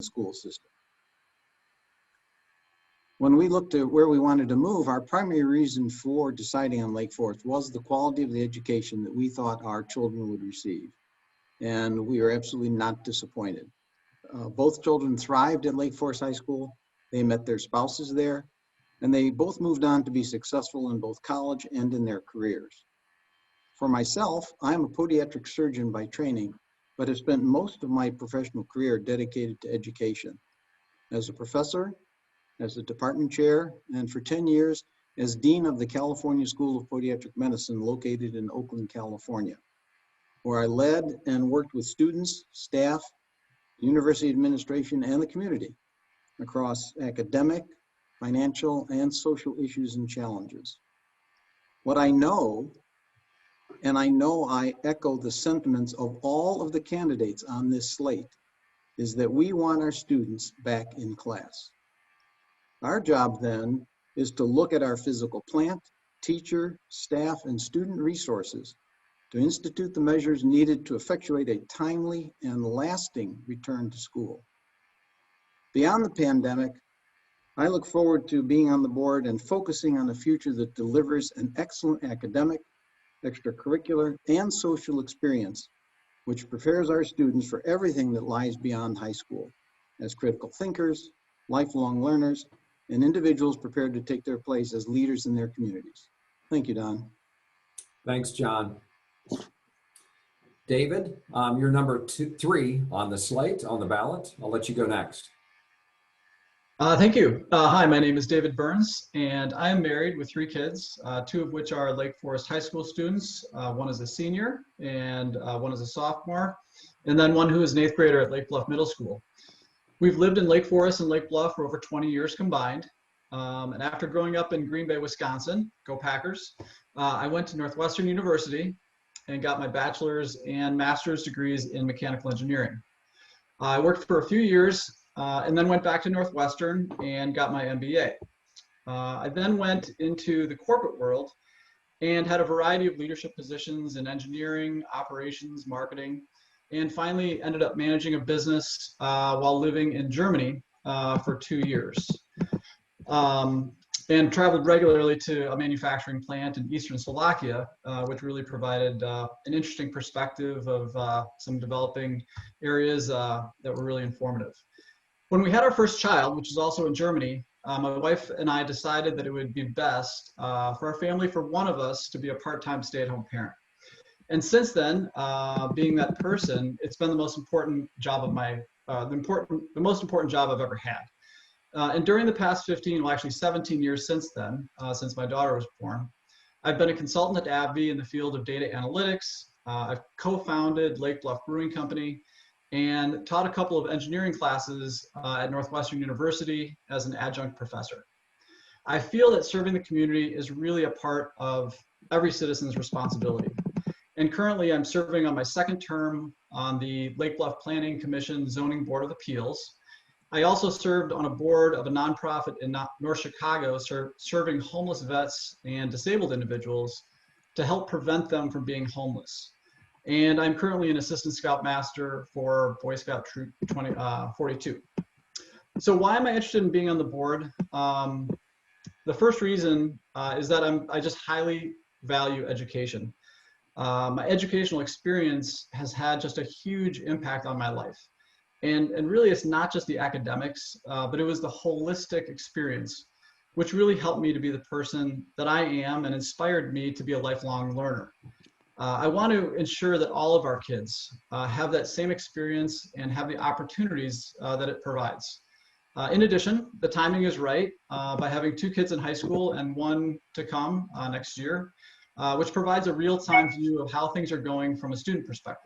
school system. When we looked at where we wanted to move, our primary reason for deciding on Lake Forest was the quality of the education that we thought our children would receive. And we were absolutely not disappointed. Both children thrived at Lake Forest High School. They met their spouses there, and they both moved on to be successful in both college and in their careers. For myself, I'm a podiatric surgeon by training, but have spent most of my professional career dedicated to education. As a professor, as a department chair, and for 10 years as Dean of the California School of Podiatric Medicine located in Oakland, California, where I led and worked with students, staff, university administration, and the community across academic, financial, and social issues and challenges. What I know, and I know I echo the sentiments of all of the candidates on this slate, is that we want our students back in class. Our job then is to look at our physical plant, teacher, staff, and student resources to institute the measures needed to effectuate a timely and lasting return to school. Beyond the pandemic, I look forward to being on the board and focusing on a future that delivers an excellent academic, extracurricular, and social experience, which prepares our students for everything that lies beyond high school as critical thinkers, lifelong learners, and individuals prepared to take their place as leaders in their communities. Thank you, Don. Thanks, John. David, you're number 3 on the slate, on the ballot. I'll let you go next. Thank you. Hi, my name is David Burns, and I am married with 3 kids, 2 of which are Lake Forest High School students. One is a senior, and one is a sophomore, and then one who is an 8th grader at Lake Bluff Middle School. We've lived in Lake Forest and Lake Bluff for over 20 years combined. And after growing up in Green Bay, Wisconsin, go Packers, I went to Northwestern University and got my bachelor's and master's degrees in mechanical engineering. I worked for a few years and then went back to Northwestern and got my MBA. I then went into the corporate world and had a variety of leadership positions in engineering, operations, marketing, and finally ended up managing a business while living in Germany for 2 years. And traveled regularly to a manufacturing plant in Eastern Slovakia, which really provided an interesting perspective of some developing areas that were really informative. When we had our first child, which is also in Germany, my wife and I decided that it would be best for our family for one of us to be a part-time stay-at-home parent. And since then, being that person, it's been the most important job of the most important job I've ever had. And during the past 15, well, actually 17 years since then, since my daughter was born, I've been a consultant at AbbVie in the field of data analytics. I've co-founded Lake Bluff Brewing Company and taught a couple of engineering classes at Northwestern University as an adjunct professor. I feel that serving the community is really a part of every citizen's responsibility. And currently I'm serving on my 2nd term on the Lake Bluff Planning Commission Zoning Board of Appeals. I also served on a board of a nonprofit in North Chicago serving homeless vets and disabled individuals to help prevent them from being homeless. And I'm currently an assistant scoutmaster for Boy Scout Troop 42. So why am I interested in being on the board? The first reason is that I just highly value education. My educational experience has had just a huge impact on my life. And really, it's not just the academics, but it was the holistic experience, which really helped me to be the person that I am and inspired me to be a lifelong learner. I want to ensure that all of our kids have that same experience and have the opportunities that it provides. In addition, the timing is right by having 2 kids in high school and 1 to come next year, which provides a real-time view of how things are going from a student perspective.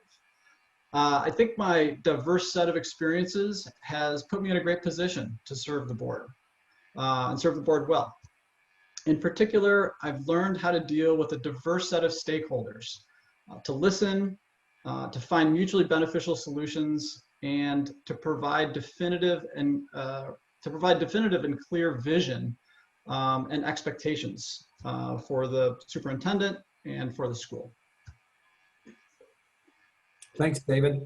I think my diverse set of experiences has put me in a great position to serve the board and serve the board well. In particular, I've learned how to deal with a diverse set of stakeholders, to listen, to find mutually beneficial solutions, and to provide definitive and clear vision and expectations for the superintendent and for the school. Thanks, David.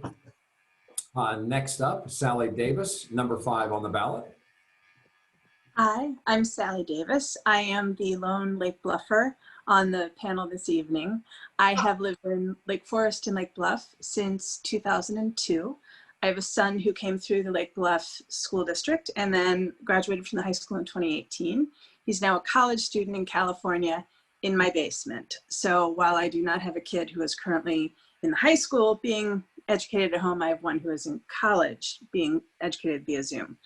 Next up, Sally Davis, number 5 on the ballot. Hi, I'm Sally Davis. I am the lone Lake Bluffer on the panel this evening. I have lived in Lake Forest and Lake Bluff since 2002. I have a son who came through the Lake Bluff School District and then graduated from the high school in 2018. He's now a college student in California in my basement. So while I do not have a kid who is currently in the high school being educated at home, I have one who is in college being educated via Zoom.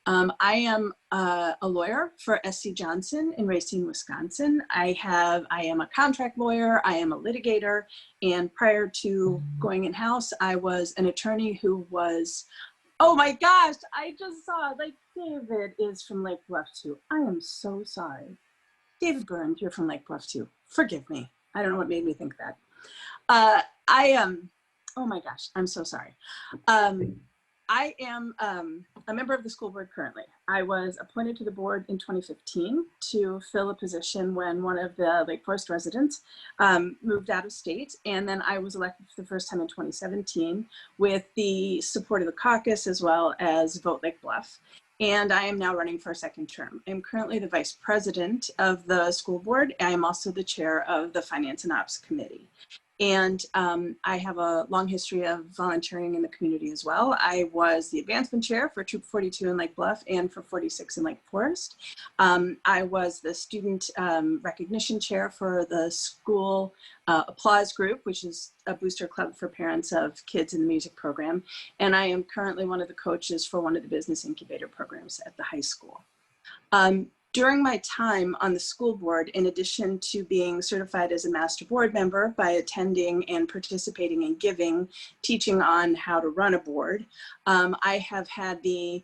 I am a lawyer for SC Johnson in Racine, Wisconsin. I am a contract lawyer, I am a litigator, and prior to going in-house, I was an attorney who was, oh my gosh, I just saw, like, David is from Lake Bluff too. I am so sorry. David Burns, you're from Lake Bluff too. Forgive me. I don't know what made me think that. I am, oh my gosh, I'm so sorry. I am a member of the school board currently. I was appointed to the board in 2015 to fill a position when one of the Lake Forest residents moved out of state. And then I was elected for the first time in 2017 with the support of the caucus as well as Vote Lake Bluff. And I am now running for a second term. I'm currently the vice president of the school board. I am also the chair of the Finance and Ops Committee. And I have a long history of volunteering in the community as well. I was the advancement chair for Troop 42 in Lake Bluff and for 46 in Lake Forest. I was the student recognition chair for the school applause group, which is a booster club for parents of kids in the music program. And I am currently one of the coaches for one of the business incubator programs at the high school. During my time on the school board, in addition to being certified as a master board member by attending and participating in giving, teaching on how to run a board, I have had the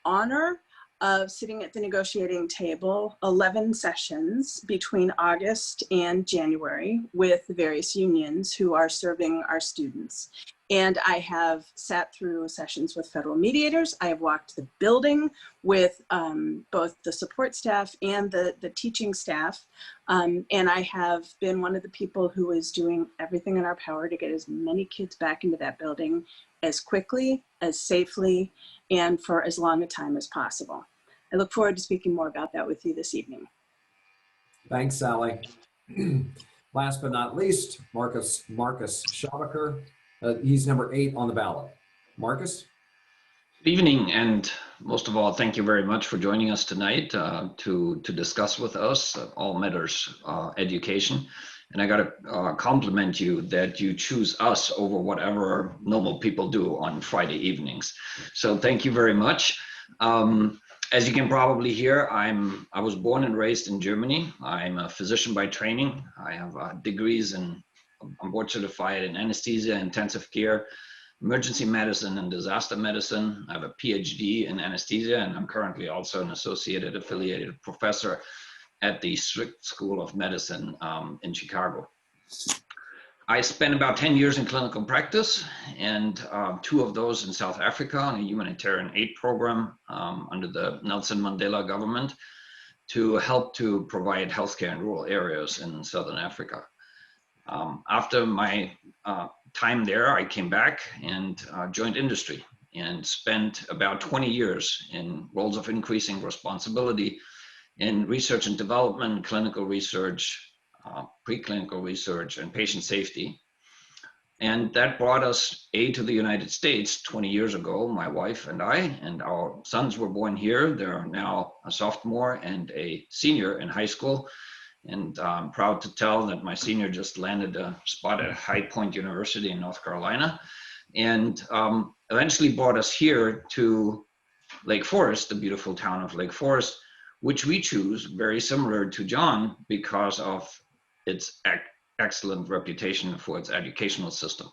honor of sitting at the negotiating table 11 sessions between August and January with the various unions who are serving our students. And I have sat through sessions with federal mediators. I have walked the building with both the support staff and the teaching staff. And I have been one of the people who is doing everything in our power to get as many kids back into that building as quickly, as safely, and for as long a time as possible. I look forward to speaking more about that with you this evening. Thanks, Sally. Last but not least, Marcus Schabacher. He's number 8 on the ballot. Marcus? Good evening, and most of all, thank you very much for joining us tonight to discuss with us all matters education. And I got to compliment you that you choose us over whatever normal people do on Friday evenings. So thank you very much. As you can probably hear, I was born and raised in Germany. I'm a physician by training. I have degrees in, I'm board certified in anesthesia, intensive care, emergency medicine, and disaster medicine. I have a PhD in anesthesia, and I'm currently also an associated affiliated professor at the Strict School of Medicine in Chicago. I spent about 10 years in clinical practice, and 2 of those in South Africa on a humanitarian aid program under the Nelson Mandela government to help to provide healthcare in rural areas in Southern Africa. After my time there, I came back and joined industry and spent about 20 years in roles of increasing responsibility in research and development, clinical research, preclinical research, and patient safety. And that brought us to the United States 20 years ago, my wife and I, and our sons were born here. They're now a sophomore and a senior in high school. And I'm proud to tell that my senior just landed a spot at High Point University in North Carolina, and eventually brought us here to Lake Forest, the beautiful town of Lake Forest, which we choose very similar to John because of its excellent reputation for its educational system.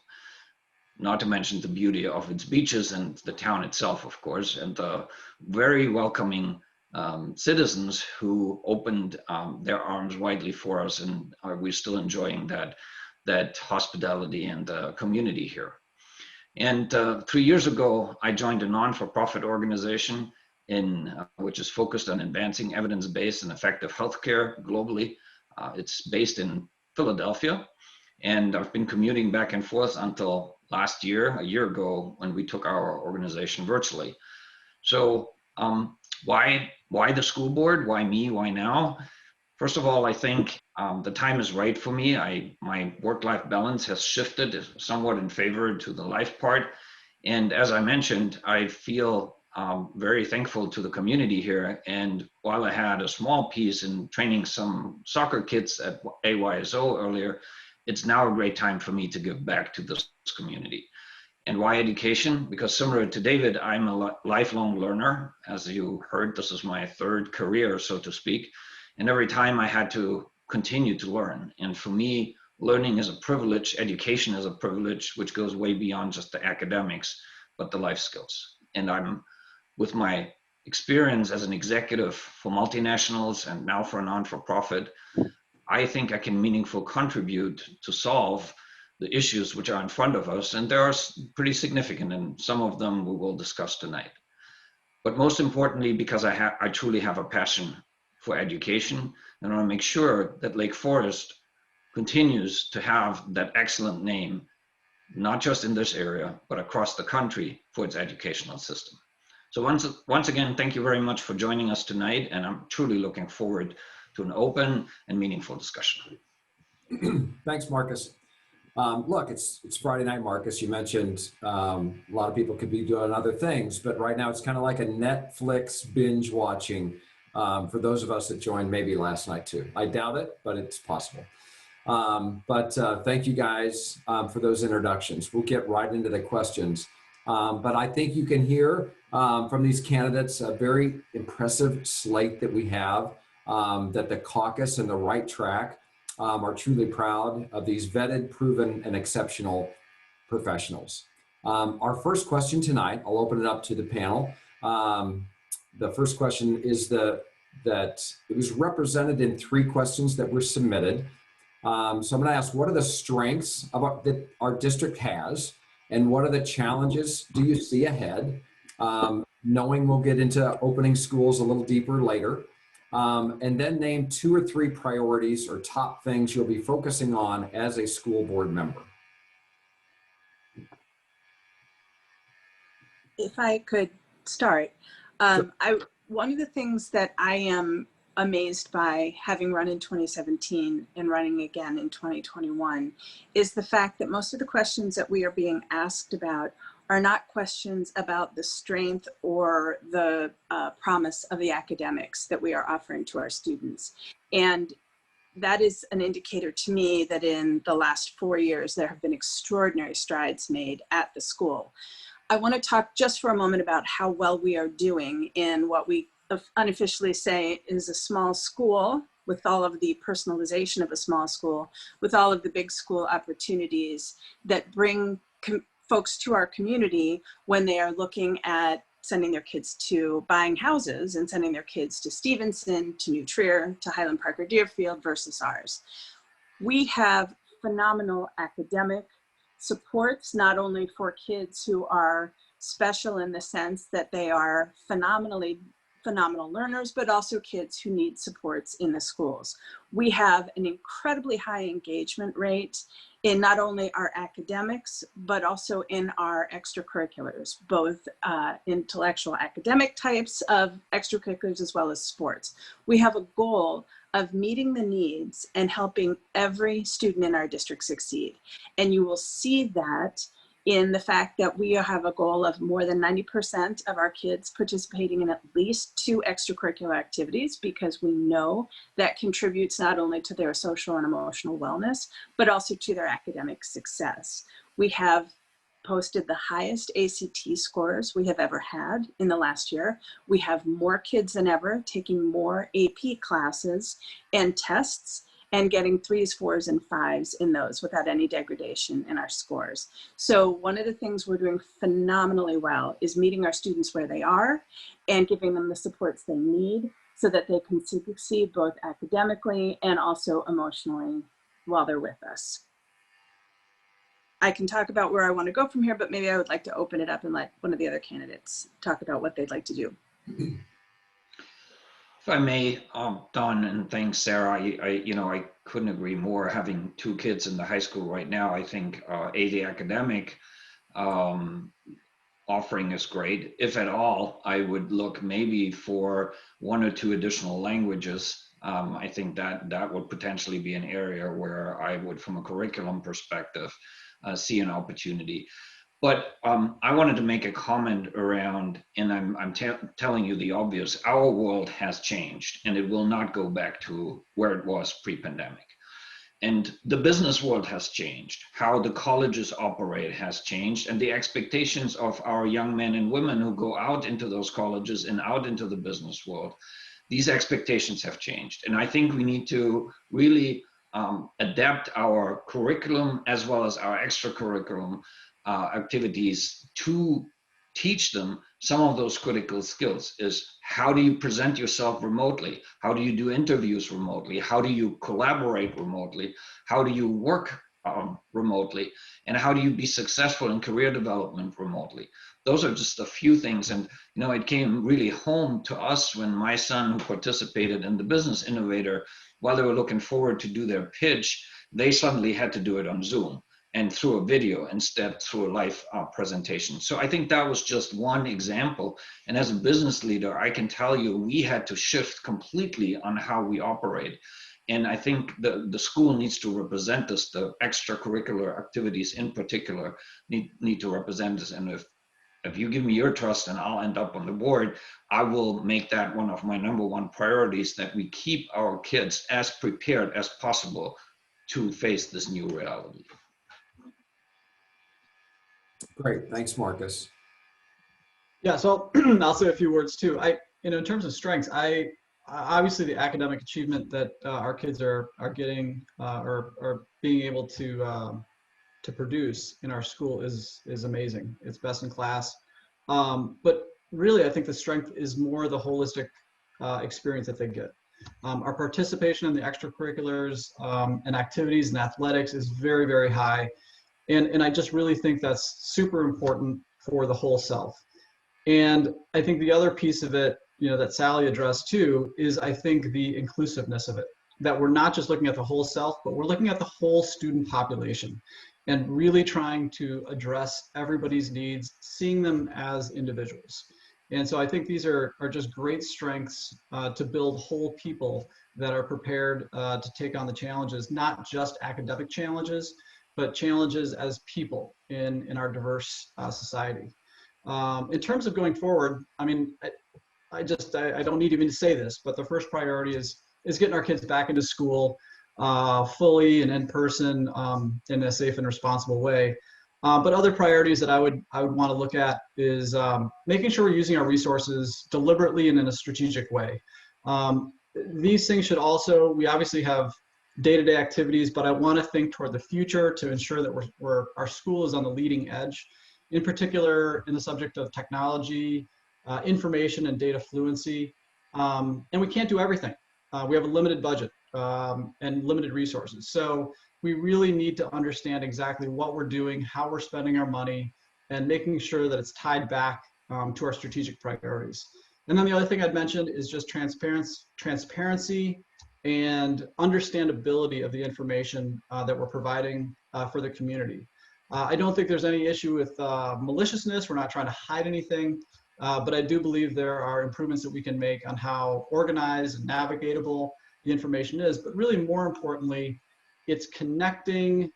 Not to mention the beauty of its beaches and the town itself, of course, and the very welcoming citizens who opened their arms widely for us, and we're still enjoying that hospitality and community here. And 3 years ago, I joined a non-for-profit organization which is focused on advancing evidence-based and effective healthcare globally. It's based in Philadelphia, and I've been commuting back and forth until last year, a year ago, when we took our organization virtually. So why the school board? Why me? Why now? First of all, I think the time is right for me. My work-life balance has shifted somewhat in favor to the life part. And as I mentioned, I feel very thankful to the community here. And while I had a small piece in training some soccer kids at AYSO earlier, it's now a great time for me to give back to this community. And why education? Because similar to David, I'm a lifelong learner. As you heard, this is my third career, so to speak. And every time I had to continue to learn. And for me, learning is a privilege, education is a privilege, which goes way beyond just the academics, but the life skills. And I'm, with my experience as an executive for multinationals and now for a non-for-profit, I think I can meaningfully contribute to solve the issues which are in front of us. And they are pretty significant, and some of them we will discuss tonight. But most importantly, because I truly have a passion for education, and I want to make sure that Lake Forest continues to have that excellent name, not just in this area, but across the country for its educational system. So once again, thank you very much for joining us tonight, and I'm truly looking forward to an open and meaningful discussion. Thanks, Marcus. Look, it's Friday night, Marcus. You mentioned a lot of people could be doing other things, but right now it's kind of like a Netflix binge watching for those of us that joined maybe last night too. I doubt it, but it's possible. But thank you guys for those introductions. We'll get right into the questions. But I think you can hear from these candidates a very impressive slate that we have, that the caucus and the right track are truly proud of these vetted, proven, and exceptional professionals. Our first question tonight, I'll open it up to the panel. The first question is that it was represented in 3 questions that were submitted. So I'm going to ask, what are the strengths that our district has, and what are the challenges do you see ahead? Knowing we'll get into opening schools a little deeper later. And then name 2 or 3 priorities or top things you'll be focusing on as a school board member. If I could start, Sure. one of the things that I am amazed by, having run in 2017 and running again in 2021, is the fact that most of the questions that we are being asked about are not questions about the strength or the promise of the academics that we are offering to our students. And that is an indicator to me that in the last 4 years, there have been extraordinary strides made at the school. I want to talk just for a moment about how well we are doing in what we unofficially say is a small school, with all of the personalization of a small school, with all of the big school opportunities that bring folks to our community when they are looking at sending their kids to buying houses and sending their kids to Stevenson, to New Trier, to Highland Park or Deerfield versus ours. We have phenomenal academic supports, not only for kids who are special in the sense that they are phenomenal learners, but also kids who need supports in the schools. We have an incredibly high engagement rate in not only our academics, but also in our extracurriculars, both intellectual academic types of extracurriculars as well as sports. We have a goal of meeting the needs and helping every student in our district succeed. And you will see that in the fact that we have a goal of more than 90% of our kids participating in at least 2 extracurricular activities, because we know that contributes not only to their social and emotional wellness, but also to their academic success. We have posted the highest ACT scores we have ever had in the last year. We have more kids than ever taking more AP classes and tests, and getting 3s, 4s, and 5s in those without any degradation in our scores. So one of the things we're doing phenomenally well is meeting our students where they are and giving them the supports they need so that they can succeed both academically and also emotionally while they're with us. I can talk about where I want to go from here, but maybe I would like to open it up and let one of the other candidates talk about what they'd like to do. If I may, Don, and thanks, Sarah. I couldn't agree more. Having 2 kids in the high school right now, I think the academic offering is great. If at all, I would look maybe for 1 or 2 additional languages. I think that would potentially be an area where I would, from a curriculum perspective, see an opportunity. But I wanted to make a comment around, and I'm telling you the obvious, our world has changed and it will not go back to where it was pre-pandemic. And the business world has changed. How the colleges operate has changed, and the expectations of our young men and women who go out into those colleges and out into the business world, these expectations have changed. And I think we need to really adapt our curriculum as well as our extracurriculum activities to teach them some of those critical skills. Is how do you present yourself remotely? How do you do interviews remotely? How do you collaborate remotely? How do you work remotely? And how do you be successful in career development remotely? Those are just a few things. And you know, it came really home to us when my son, who participated in the Business Innovator, while they were looking forward to do their pitch, they suddenly had to do it on Zoom and through a video instead through a live presentation. So I think that was just one example. And as a business leader, I can tell you we had to shift completely on how we operate. And I think the school needs to represent this, the extracurricular activities in particular need to represent this. And if you give me your trust and I'll end up on the board, I will make that one of my #1 priorities, that we keep our kids as prepared as possible to face this new reality. Great, thanks, Marcus. Yeah, so I'll say a few words too. In terms of strengths, obviously the academic achievement that our kids are getting or being able to produce in our school is amazing. It's best in class. But really, I think the strength is more the holistic experience that they get. Our participation in the extracurriculars and activities and athletics is very, very high. And I just really think that's super important for the whole self. And I think the other piece of it, that Sally addressed too, is I think the inclusiveness of it, that we're not just looking at the whole self, but we're looking at the whole student population and really trying to address everybody's needs, seeing them as individuals. And so I think these are just great strengths to build whole people that are prepared to take on the challenges, not just academic challenges, but challenges as people in our diverse society. In terms of going forward, I mean, I don't need even to say this, but the first priority is getting our kids back into school fully and in person in a safe and responsible way. But other priorities that I would want to look at is making sure we're using our resources deliberately and in a strategic way. These things should also, we obviously have day-to-day activities, but I want to think toward the future to ensure that our school is on the leading edge, in particular in the subject of technology, information and data fluency. And we can't do everything. We have a limited budget and limited resources. So we really need to understand exactly what we're doing, how we're spending our money, and making sure that it's tied back to our strategic priorities. And then the other thing I'd mention is just transparency and understandability of the information that we're providing for the community. I don't think there's any issue with maliciousness. We're not trying to hide anything, but I do believe there are improvements that we can make on how organized and navigatable the information is. But really, more importantly, it's connecting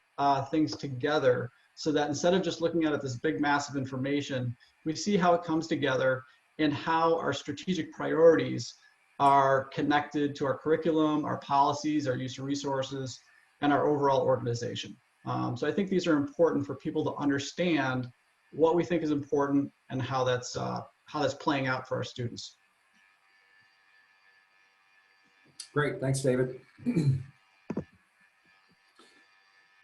things together so that instead of just looking at it this big mass of information, we see how it comes together and how our strategic priorities are connected to our curriculum, our policies, our use of resources, and our overall organization. So I think these are important for people to understand what we think is important and how that's playing out for our students. Great, thanks, David.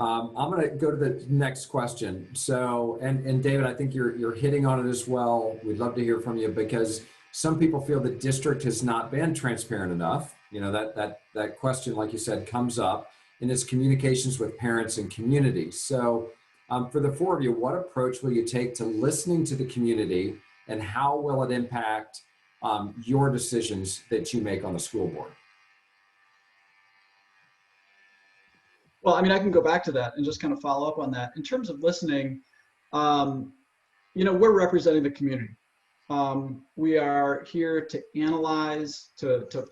I'm going to go to the next question. So, and David, I think you're hitting on it as well. We'd love to hear from you because some people feel the district has not been transparent enough. That question, like you said, comes up in its communications with parents and community. So for the four of you, what approach will you take to listening to the community, and how will it impact your decisions that you make on the school board? Well, I mean, I can go back to that and just kind of follow up on that. In terms of listening, we're representing the community. We are here to analyze, to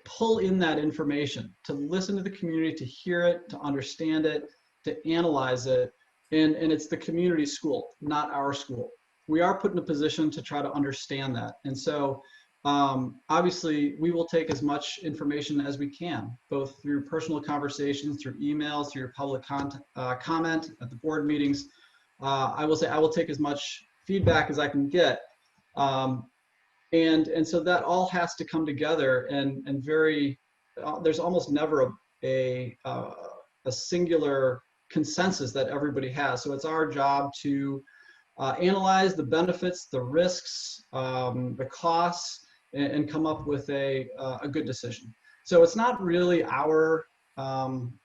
pull in that information, to listen to the community, to hear it, to understand it, to analyze it. And it's the community school, not our school. We are put in a position to try to understand that. And so obviously we will take as much information as we can, both through personal conversations, through emails, through your public comment at the board meetings. I will say I will take as much feedback as I can get. And so that all has to come together, and there's almost never a singular consensus that everybody has. So it's our job to analyze the benefits, the risks, the costs, and come up with a good decision. So it's not really our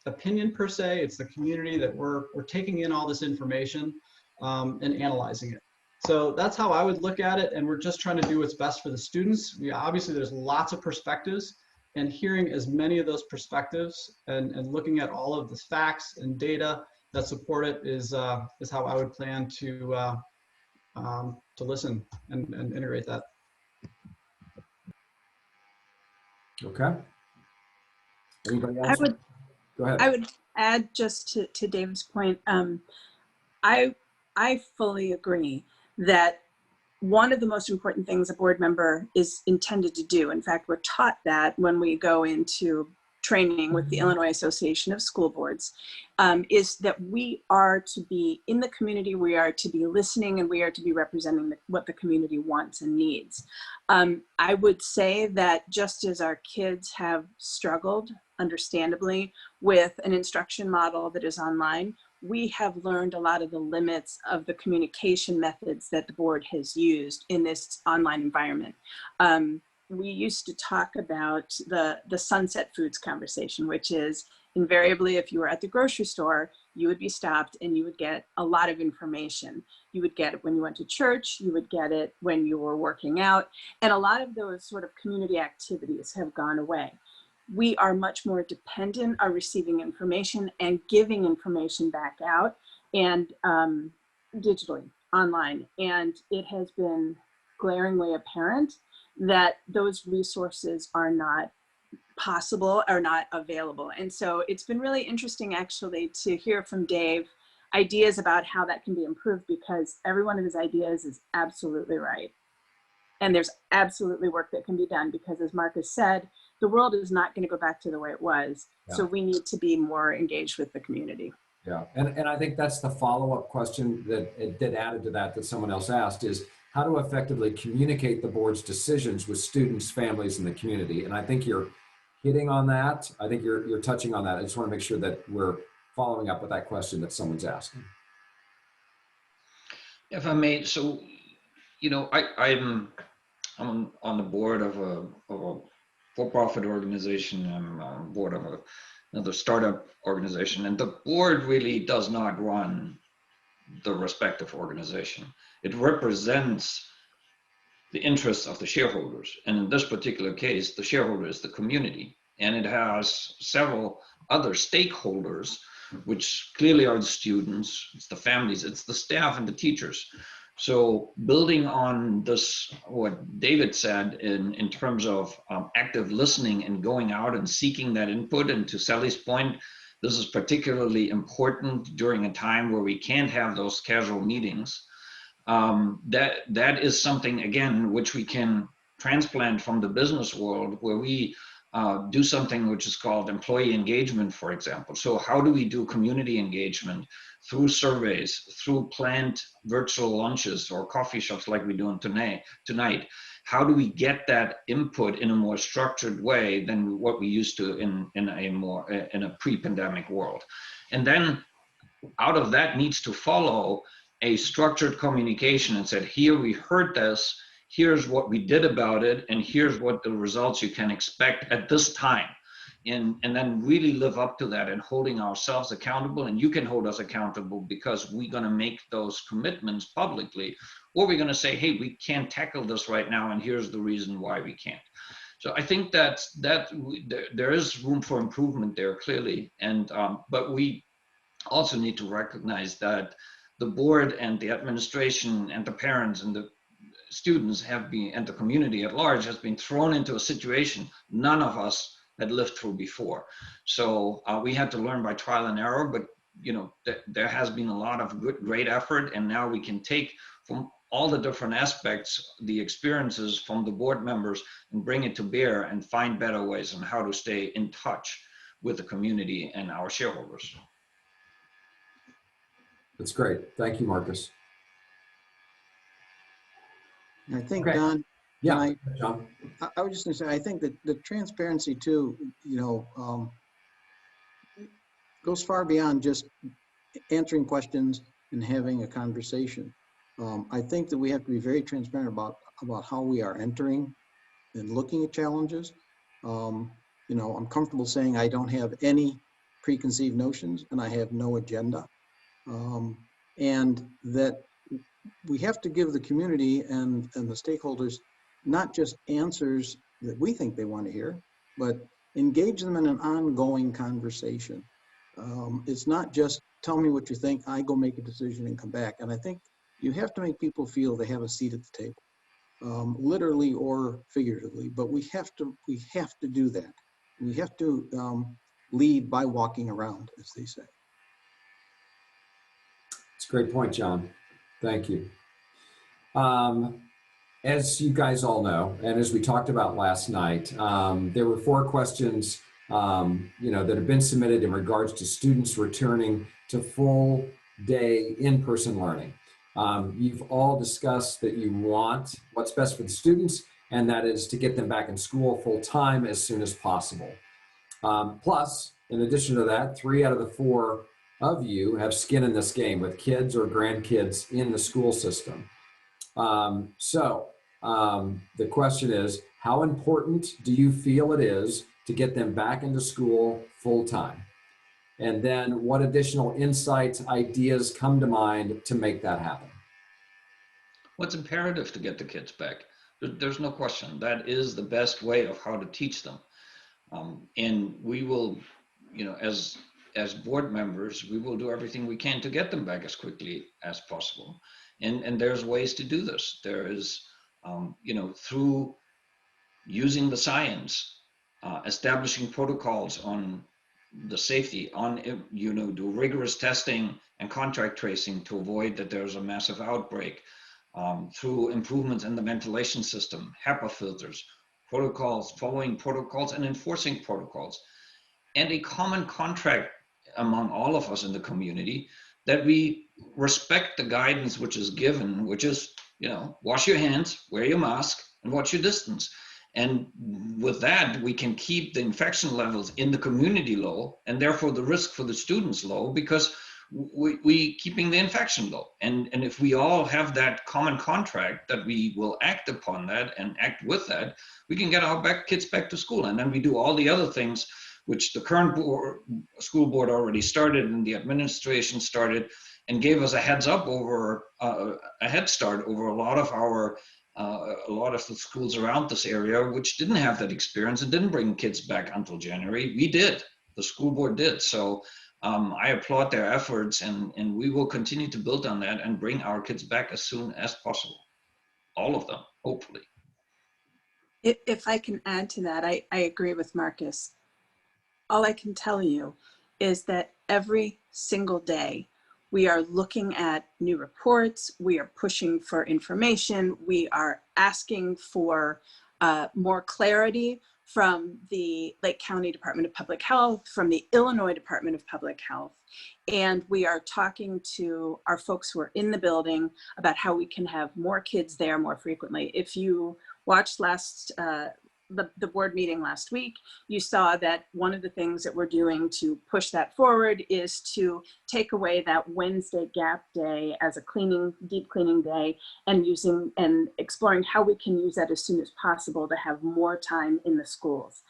opinion per se, it's the community that we're taking in all this information and analyzing it. So that's how I would look at it, and we're just trying to do what's best for the students. Obviously there's lots of perspectives, and hearing as many of those perspectives and looking at all of the facts and data that support it is how I would plan to listen and integrate that. Okay. Anybody else? Go ahead. I would add just to David's point. I fully agree that one of the most important things a board member is intended to do, in fact, we're taught that when we go into training with the Illinois Association of School Boards, is that we are to be in the community, we are to be listening, and we are to be representing what the community wants and needs. I would say that just as our kids have struggled, understandably, with an instruction model that is online, we have learned a lot of the limits of the communication methods that the board has used in this online environment. We used to talk about the sunset foods conversation, which is invariably if you were at the grocery store, you would be stopped and you would get a lot of information. You would get it when you went to church, you would get it when you were working out, and a lot of those sort of community activities have gone away. We are much more dependent on receiving information and giving information back out, and digitally, online. And it has been glaringly apparent that those resources are not possible, or not available. And so it's been really interesting actually to hear from Dave ideas about how that can be improved, because every one of his ideas is absolutely right. And there's absolutely work that can be done, because as Marcus said, the world is not going to go back to the way it was. Yeah. So we need to be more engaged with the community. Yeah, and I think that's the follow-up question that added to that someone else asked is how to effectively communicate the board's decisions with students, families, and the community. And I think you're hitting on that. I think you're touching on that. I just want to make sure that we're following up with that question that someone's asking. If I may, so, I'm on the board of a for-profit organization. I'm on the board of another startup organization, and the board really does not run the respective organization. It represents the interests of the shareholders, and in this particular case, the shareholder is the community, and it has several other stakeholders, which clearly are the students, it's the families, it's the staff and the teachers. So building on this, what David said in terms of active listening and going out and seeking that input, and to Sally's point, this is particularly important during a time where we can't have those casual meetings. That is something, again, which we can transplant from the business world, where we do something which is called employee engagement, for example. So how do we do community engagement? Through surveys, through planned virtual lunches or coffee shops like we're doing tonight. How do we get that input in a more structured way than what we used to in a pre-pandemic world? And then out of that needs to follow a structured communication and said, here we heard this, here's what we did about it, and here's what the results you can expect at this time. And then really live up to that and holding ourselves accountable. And you can hold us accountable because we're going to make those commitments publicly, or we're going to say, hey, we can't tackle this right now, and here's the reason why we can't. So I think that there is room for improvement there, clearly. And but we also need to recognize that the board and the administration and the parents and the students have been, and the community at large has been thrown into a situation none of us had lived through before. So we had to learn by trial and error, but there has been a lot of great effort, and now we can take from all the different aspects, the experiences from the board members, and bring it to bear and find better ways on how to stay in touch with the community and our shareholders. That's great. Thank you, Marcus. I think, Okay. Don, Yeah, can John. I was just gonna say, I think that the transparency too, goes far beyond just answering questions and having a conversation. I think that we have to be very transparent about how we are entering and looking at challenges. I'm comfortable saying I don't have any preconceived notions and I have no agenda. And that we have to give the community and the stakeholders not just answers that we think they want to hear, but engage them in an ongoing conversation. It's not just tell me what you think, I go make a decision and come back. And I think you have to make people feel they have a seat at the table, literally or figuratively, but we have to do that. We have to lead by walking around, as they say. It's a great point, John. Thank you. As you guys all know, and as we talked about last night, there were 4 questions that have been submitted in regards to students returning to full day in-person learning. You've all discussed that you want what's best for the students, and that is to get them back in school full time as soon as possible. Plus, in addition to that, 3 out of the 4 of you have skin in this game with kids or grandkids in the school system. So the question is, how important do you feel it is to get them back into school full time? And then what additional insights, ideas come to mind to make that happen? Well, it's imperative to get the kids back. There's no question. That is the best way of how to teach them. And we will, as board members, we will do everything we can to get them back as quickly as possible. And there's ways to do this. There is, through using the science, establishing protocols on the safety, do rigorous testing and contact tracing to avoid that there's a massive outbreak, through improvements in the ventilation system, HEPA filters, protocols, following protocols and enforcing protocols, and a common contract among all of us in the community that we respect the guidance which is given, which is, wash your hands, wear your mask, and watch your distance. And with that, we can keep the infection levels in the community low, and therefore the risk for the students low, because we keeping the infection low. And if we all have that common contract that we will act upon that and act with that, we can get our kids back to school. And then we do all the other things which the current school board already started and the administration started, and gave us a heads up over a head start over a lot of the schools around this area, which didn't have that experience and didn't bring kids back until January. We did, the school board did. So I applaud their efforts, and we will continue to build on that and bring our kids back as soon as possible. All of them, hopefully. If I can add to that, I agree with Marcus. All I can tell you is that every single day we are looking at new reports, we are pushing for information, we are asking for more clarity from the Lake County Department of Public Health, from the Illinois Department of Public Health, and we are talking to our folks who are in the building about how we can have more kids there more frequently. If you watched the board meeting last week, you saw that one of the things that we're doing to push that forward is to take away that Wednesday gap day as a deep cleaning day, and exploring how we can use that as soon as possible to have more time in the schools.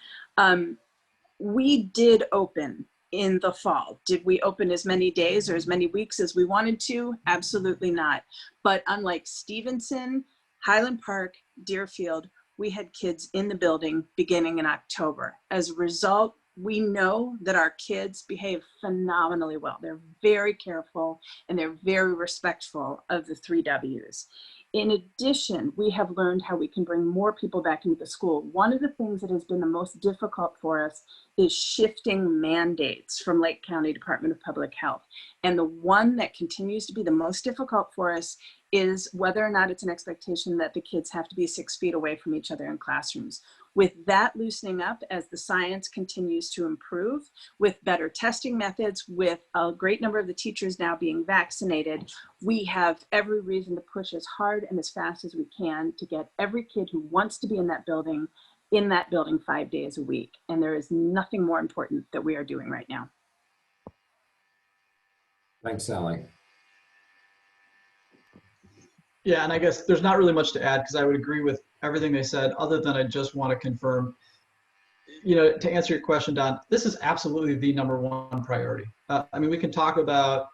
We did open in the fall. Did we open as many days or as many weeks as we wanted to? Absolutely not. But unlike Stevenson, Highland Park, Deerfield, we had kids in the building beginning in October. As a result, we know that our kids behave phenomenally well. They're very careful and they're very respectful of the 3 W's. In addition, we have learned how we can bring more people back into the school. One of the things that has been the most difficult for us is shifting mandates from Lake County Department of Public Health. And the one that continues to be the most difficult for us is whether or not it's an expectation that the kids have to be 6 feet away from each other in classrooms. With that loosening up as the science continues to improve, with better testing methods, with a great number of the teachers now being vaccinated, we have every reason to push as hard and as fast as we can to get every kid who wants to be in that building 5 days a week. And there is nothing more important that we are doing right now. Thanks, Sally. Yeah, and I guess there's not really much to add because I would agree with everything they said, other than I just want to confirm, to answer your question, Don, this is absolutely the #1 priority. I mean, we can talk about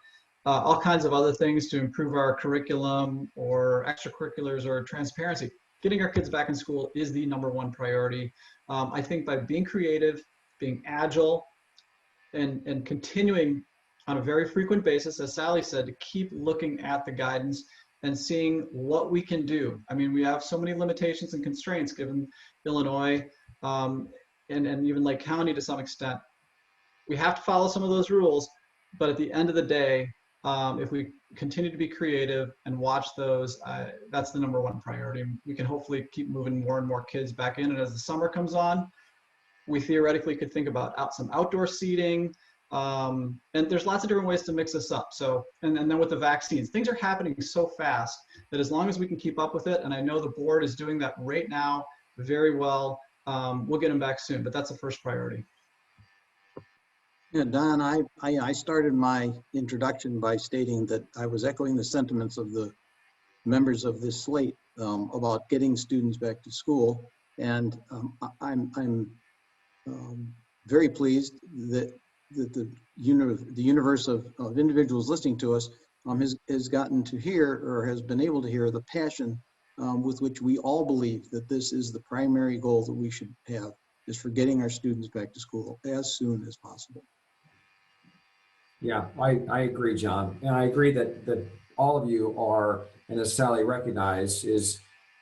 all kinds of other things to improve our curriculum or extracurriculars or transparency. Getting our kids back in school is the #1 priority. I think by being creative, being agile, and continuing on a very frequent basis, as Sally said, to keep looking at the guidance and seeing what we can do. I mean, we have so many limitations and constraints given Illinois and even Lake County to some extent. We have to follow some of those rules, but at the end of the day, if we continue to be creative and watch those, that's the #1 priority. We can hopefully keep moving more and more kids back in. And as the summer comes on, we theoretically could think about some outdoor seating. And there's lots of different ways to mix this up. So, and then with the vaccines, things are happening so fast that as long as we can keep up with it, and I know the board is doing that right now very well, we'll get them back soon, but that's the first priority. Yeah, Don, I started my introduction by stating that I was echoing the sentiments of the members of this slate about getting students back to school. And I'm very pleased that the universe of individuals listening to us has gotten to hear, or has been able to hear, the passion with which we all believe that this is the primary goal that we should have, is for getting our students back to school as soon as possible. Yeah, I agree, John. And I agree that all of you are, and as Sally recognized, is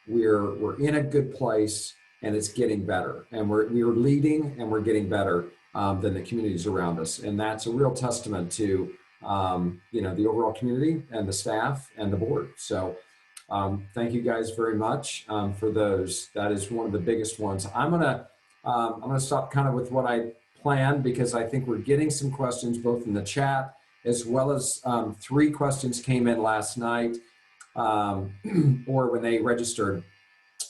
we're in a good place and it's getting better. And we're leading and we're getting better than the communities around us. And that's a real testament to the overall community and the staff and the board. So thank you guys very much for those. That is one of the biggest ones. I'm gonna stop kind of with what I planned, because I think we're getting some questions both in the chat as well as 3 questions came in last night or when they registered,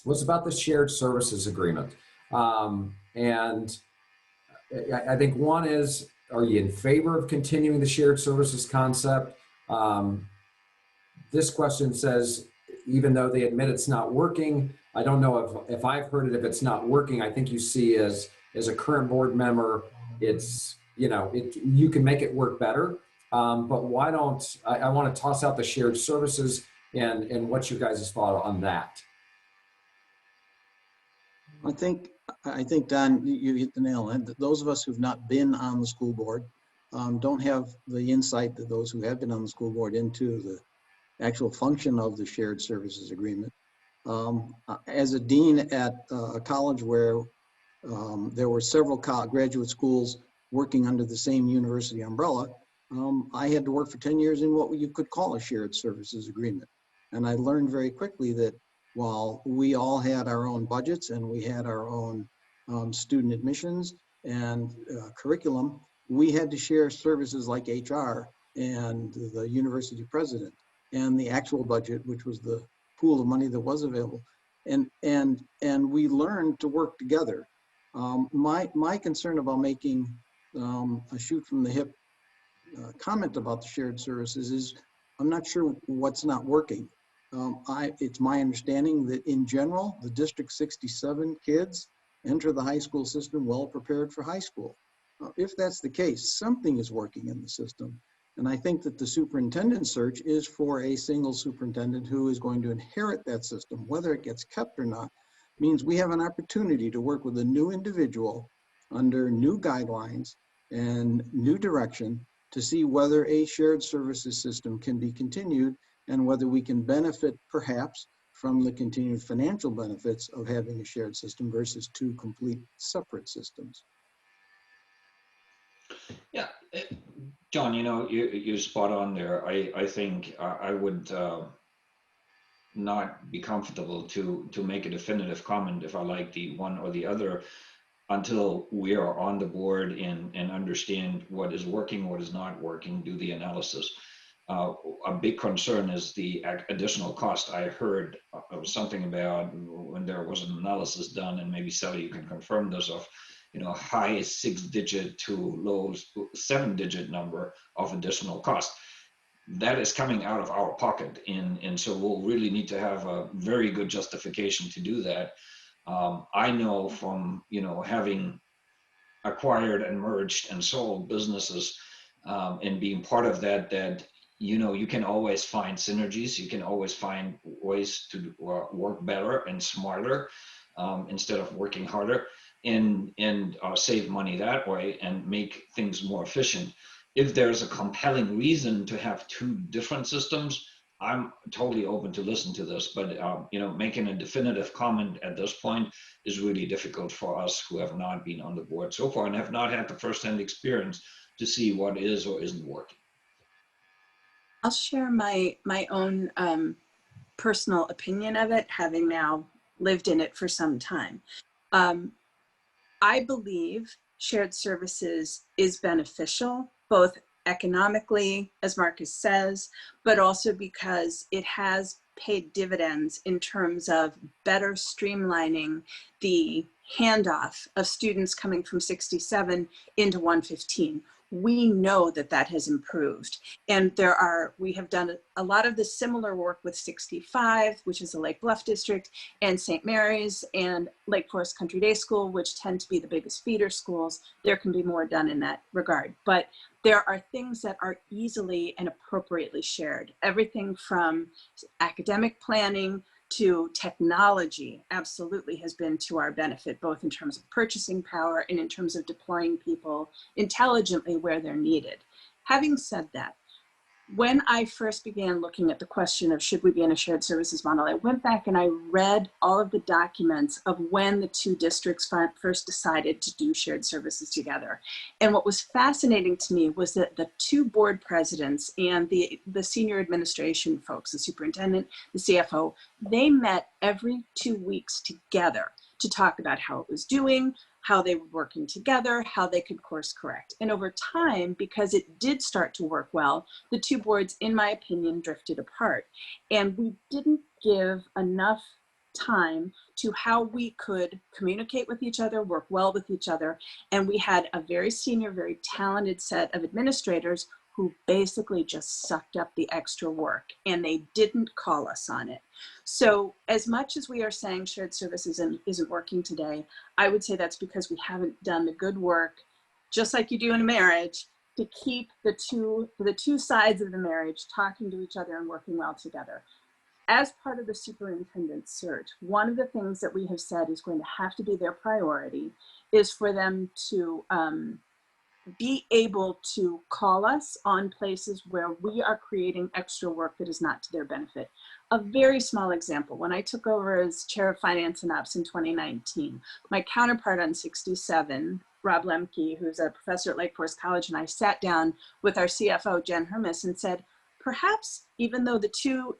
was about the shared services agreement. And I think one is, are you in favor of continuing the shared services concept? This question says, even though they admit it's not working, I don't know if I've heard it, if it's not working. I think you see as a current board member, it's, you can make it work better. But why don't, I want to toss out the shared services and what's your guys' thought on that? I think, Don, you hit the nail on it. Those of us who've not been on the school board don't have the insight that those who have been on the school board into the actual function of the shared services agreement. As a dean at a college where there were several graduate schools working under the same university umbrella, I had to work for 10 years in what you could call a shared services agreement. And I learned very quickly that while we all had our own budgets and we had our own student admissions and curriculum, we had to share services like HR and the university president and the actual budget, which was the pool of money that was available. And we learned to work together. My concern about making a shoot from the hip comment about the shared services is I'm not sure what's not working. It's my understanding that in general, the District 67 kids enter the high school system well prepared for high school. If that's the case, something is working in the system. And I think that the superintendent search is for a single superintendent who is going to inherit that system. Whether it gets kept or not means we have an opportunity to work with a new individual under new guidelines and new direction to see whether a shared services system can be continued and whether we can benefit perhaps from the continued financial benefits of having a shared system versus two complete separate systems. Yeah, John, you're spot on there. I think I would not be comfortable to make a definitive comment if I like the one or the other until we are on the board and understand what is working, what is not working, do the analysis. A big concern is the additional cost. I heard something about when there was an analysis done, and maybe Sally, you can confirm this, of high 6-digit to low 7-digit number of additional cost. That is coming out of our pocket, and so we'll really need to have a very good justification to do that. I know from having acquired and merged and sold businesses and being part of that you can always find synergies. You can always find ways to work better and smarter instead of working harder, and save money that way and make things more efficient. If there's a compelling reason to have two different systems, I'm totally open to listen to this, but making a definitive comment at this point is really difficult for us who have not been on the board so far and have not had the first-hand experience to see what is or isn't working. I'll share my own personal opinion of it, having now lived in it for some time. I believe shared services is beneficial, both economically, as Marcus says, but also because it has paid dividends in terms of better streamlining the handoff of students coming from 67 into 115. We know that that has improved. And we have done a lot of the similar work with 65, which is the Lake Bluff district, and St. Mary's and Lake Forest Country Day School, which tend to be the biggest feeder schools. There can be more done in that regard. But there are things that are easily and appropriately shared. Everything from academic planning to technology absolutely has been to our benefit, both in terms of purchasing power and in terms of deploying people intelligently where they're needed. Having said that, when I first began looking at the question of should we be in a shared services model, I went back and I read all of the documents of when the two districts first decided to do shared services together. And what was fascinating to me was that the two board presidents and the senior administration folks, the superintendent, the CFO, they met every 2 weeks together to talk about how it was doing, how they were working together, how they could course correct. And over time, because it did start to work well, the two boards, in my opinion, drifted apart. And we didn't give enough time to how we could communicate with each other, work well with each other. And we had a very senior, very talented set of administrators who basically just sucked up the extra work, and they didn't call us on it. So as much as we are saying shared services isn't working today, I would say that's because we haven't done the good work, just like you do in a marriage, to keep the two sides of the marriage talking to each other and working well together. As part of the superintendent search, one of the things that we have said is going to have to be their priority is for them to be able to call us on places where we are creating extra work that is not to their benefit. A very small example, when I took over as chair of finance and ops in 2019, my counterpart on 67, Rob Lemke, who's a professor at Lake Forest College, and I sat down with our CFO, Jen Hermes, and said, perhaps even though the two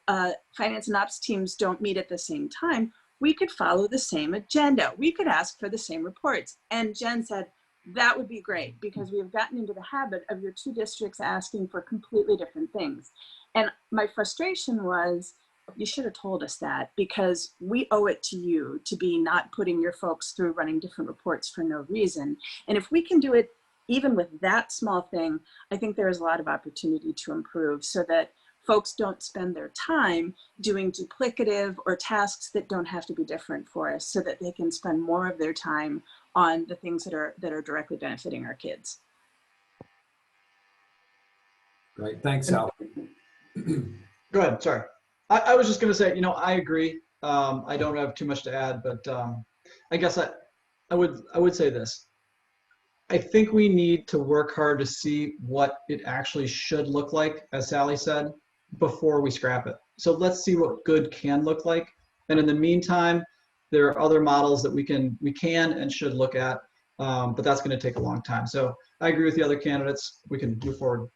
finance and ops teams don't meet at the same time, we could follow the same agenda. We could ask for the same reports. And Jen said, that would be great, because we have gotten into the habit of your two districts asking for completely different things. And my frustration was, you should have told us that, because we owe it to you to be not putting your folks through running different reports for no reason. And if we can do it even with that small thing, I think there is a lot of opportunity to improve so that folks don't spend their time doing duplicative or tasks that don't have to be different for us, so that they can spend more of their time on the things that are directly benefiting our kids. Great, thanks, Al. Go ahead, sorry. I was just gonna say, I agree. I don't have too much to add, but I guess I would say this. I think we need to work hard to see what it actually should look like, as Sally said, before we scrap it. So let's see what good can look like. And in the meantime, there are other models that we can and should look at, but that's going to take a long time. So I agree with the other candidates. We can move forward.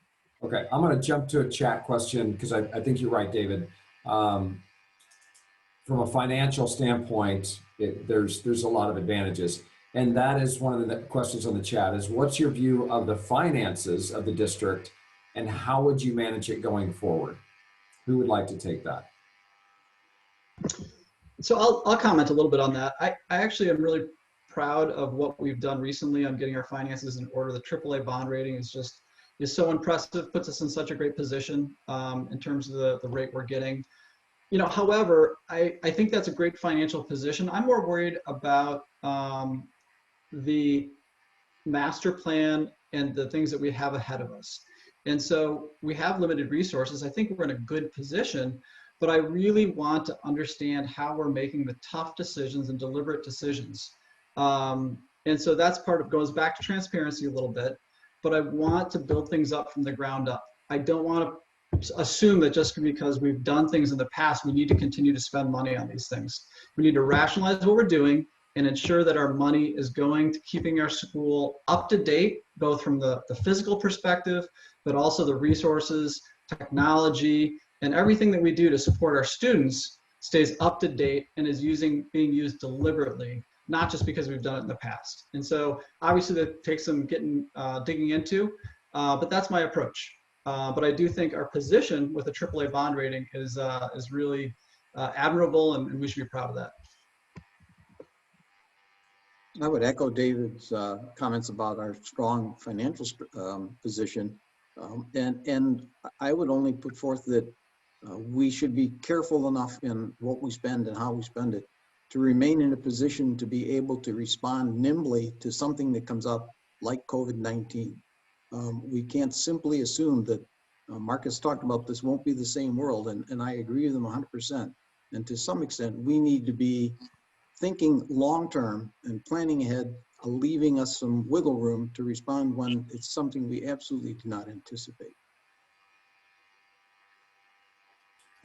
Okay, I'm going to jump to a chat question because I think you're right, David. From a financial standpoint, there's a lot of advantages. And that is one of the questions on the chat is, what's your view of the finances of the district and how would you manage it going forward? Who would like to take that? So I'll comment a little bit on that. I actually am really proud of what we've done recently on getting our finances in order. The AAA bond rating is so impressive, puts us in such a great position in terms of the rate we're getting. However, I think that's a great financial position. I'm more worried about the master plan and the things that we have ahead of us. And so we have limited resources. I think we're in a good position, but I really want to understand how we're making the tough decisions and deliberate decisions. And so that's goes back to transparency a little bit, but I want to build things up from the ground up. I don't want to assume that just because we've done things in the past, we need to continue to spend money on these things. We need to rationalize what we're doing and ensure that our money is going to keeping our school up to date, both from the physical perspective, but also the resources, technology, and everything that we do to support our students stays up to date and is being used deliberately, not just because we've done it in the past. And so obviously that takes some digging into, but that's my approach. But I do think our position with a AAA bond rating is really admirable, and we should be proud of that. I would echo David's comments about our strong financial position. And I would only put forth that we should be careful enough in what we spend and how we spend it to remain in a position to be able to respond nimbly to something that comes up like COVID-19. We can't simply assume that Marcus talked about this won't be the same world, and I agree with him 100%. And to some extent, we need to be thinking long-term and planning ahead, leaving us some wiggle room to respond when it's something we absolutely do not anticipate.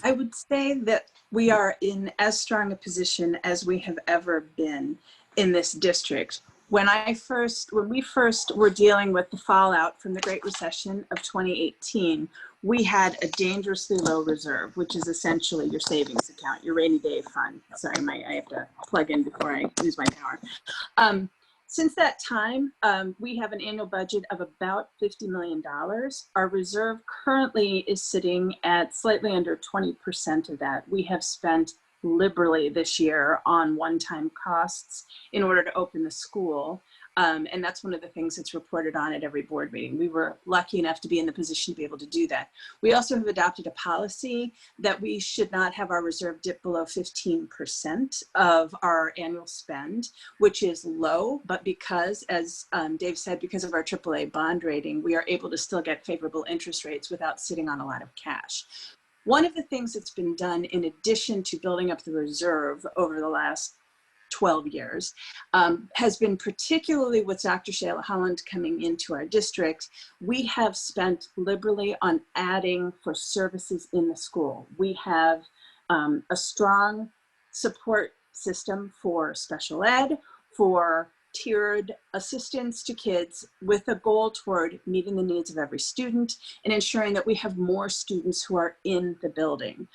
I would say that we are in as strong a position as we have ever been in this district. When we first were dealing with the fallout from the Great Recession of 2018, we had a dangerously low reserve, which is essentially your savings account, your rainy day fund. Sorry, I have to plug in before I lose my power. Since that time, we have an annual budget of about $50 million. Our reserve currently is sitting at slightly under 20% of that. We have spent liberally this year on one-time costs in order to open the school. And that's one of the things that's reported on at every board meeting. We were lucky enough to be in the position to be able to do that. We also have adopted a policy that we should not have our reserve dip below 15% of our annual spend, which is low, but because, as Dave said, because of our AAA bond rating, we are able to still get favorable interest rates without sitting on a lot of cash. One of the things that's been done in addition to building up the reserve over the last 12 years has been, particularly with Dr. Shayla Holland coming into our district, we have spent liberally on adding for services in the school. We have a strong support system for special ed, for tiered assistance to kids with a goal toward meeting the needs of every student and ensuring that we have more students who are in the building.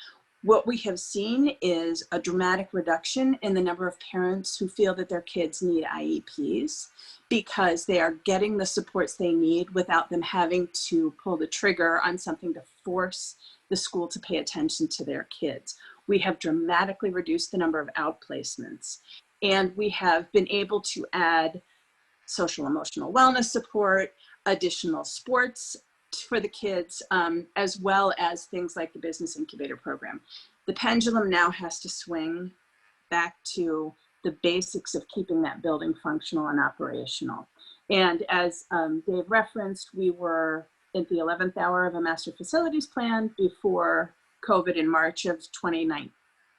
What we have seen is a dramatic reduction in the number of parents who feel that their kids need IEPs because they are getting the supports they need without them having to pull the trigger on something to force the school to pay attention to their kids. We have dramatically reduced the number of outplacements, and we have been able to add social emotional wellness support, additional sports for the kids, as well as things like the business incubator program. The pendulum now has to swing back to the basics of keeping that building functional and operational. And as Dave referenced, we were at the 11th hour of a master facilities plan before COVID in March of 2019.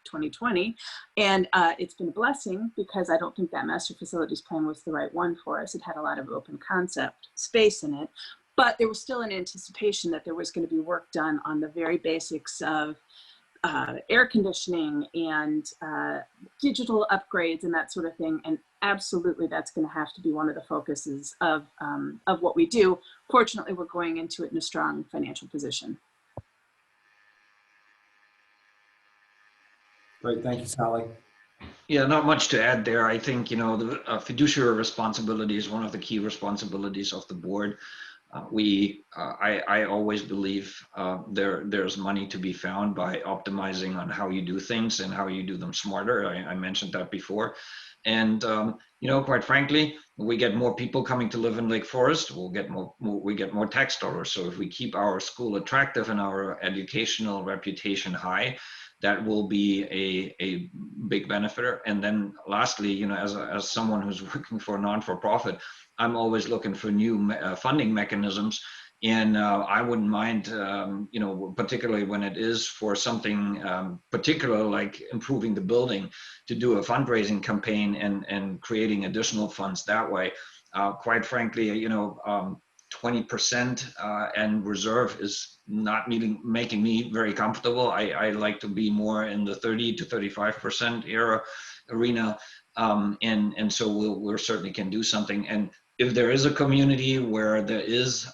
2020. And it's been a blessing because I don't think that master facilities plan was the right one for us. It had a lot of open concept space in it, but there was still an anticipation that there was going to be work done on the very basics of air conditioning and digital upgrades and that sort of thing. And absolutely, that's going to have to be one of the focuses of what we do. Fortunately, we're going into it in a strong financial position. Great, thank you, Sally. Yeah, not much to add there. I think, the fiduciary responsibility is one of the key responsibilities of the board. I always believe there's money to be found by optimizing on how you do things and how you do them smarter. I mentioned that before. And, quite frankly, we get more people coming to live in Lake Forest, we get more tax dollars. So if we keep our school attractive and our educational reputation high, that will be a big benefit. And then lastly, as someone who's working for a non-for-profit, I'm always looking for new funding mechanisms. And I wouldn't mind, particularly when it is for something particular like improving the building, to do a fundraising campaign and creating additional funds that way. Quite frankly, 20% and reserve is not making me very comfortable. I like to be more in the 30 to 35% arena. And so we certainly can do something. And if there is a community where there is,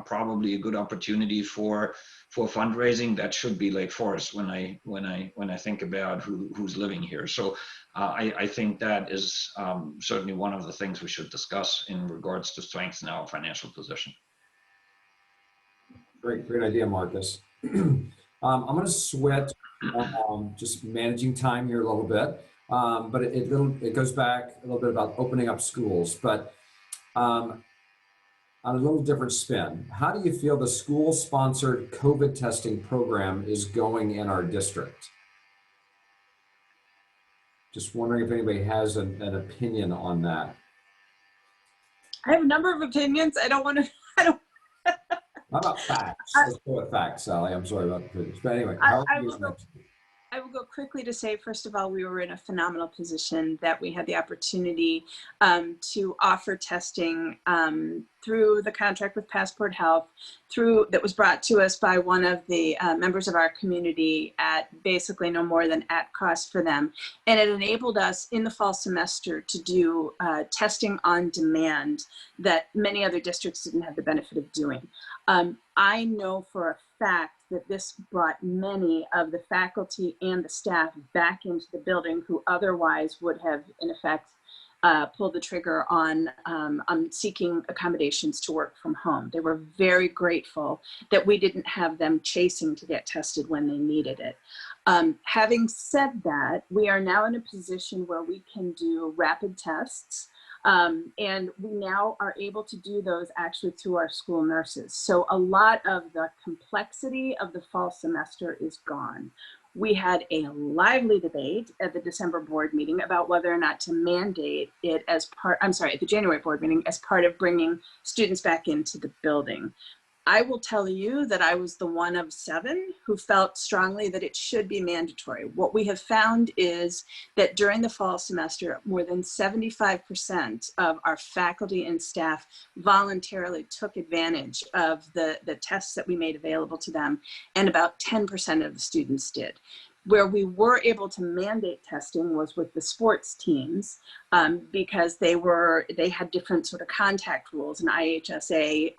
probably a good opportunity for fundraising, that should be Lake Forest when I think about who's living here. So I think that is certainly one of the things we should discuss in regards to strengthening our financial position. Great idea, Marcus. I'm going to switch just managing time here a little bit, but it goes back a little bit about opening up schools, but on a little different spin. How do you feel the school-sponsored COVID testing program is going in our district? Just wondering if anybody has an opinion on that. I have a number of opinions. I don't want to. How about facts? Let's go with facts, Sally. I'm sorry about the opinions. But anyway, I will go quickly to say, first of all, we were in a phenomenal position that we had the opportunity to offer testing through the contract with Passport Health, that was brought to us by one of the members of our community at basically no more than at cost for them. And it enabled us in the fall semester to do testing on demand that many other districts didn't have the benefit of doing. I know for a fact that this brought many of the faculty and the staff back into the building who otherwise would have, in effect, pulled the trigger on seeking accommodations to work from home. They were very grateful that we didn't have them chasing to get tested when they needed it. Having said that, we are now in a position where we can do rapid tests. And we now are able to do those actually through our school nurses. So a lot of the complexity of the fall semester is gone. We had a lively debate at the December board meeting about whether or not to mandate it at the January board meeting as part of bringing students back into the building. I will tell you that I was the one of 7 who felt strongly that it should be mandatory. What we have found is that during the fall semester, more than 75% of our faculty and staff voluntarily took advantage of the tests that we made available to them, and about 10% of the students did. Where we were able to mandate testing was with the sports teams because they had different sort of contact rules, and IHSA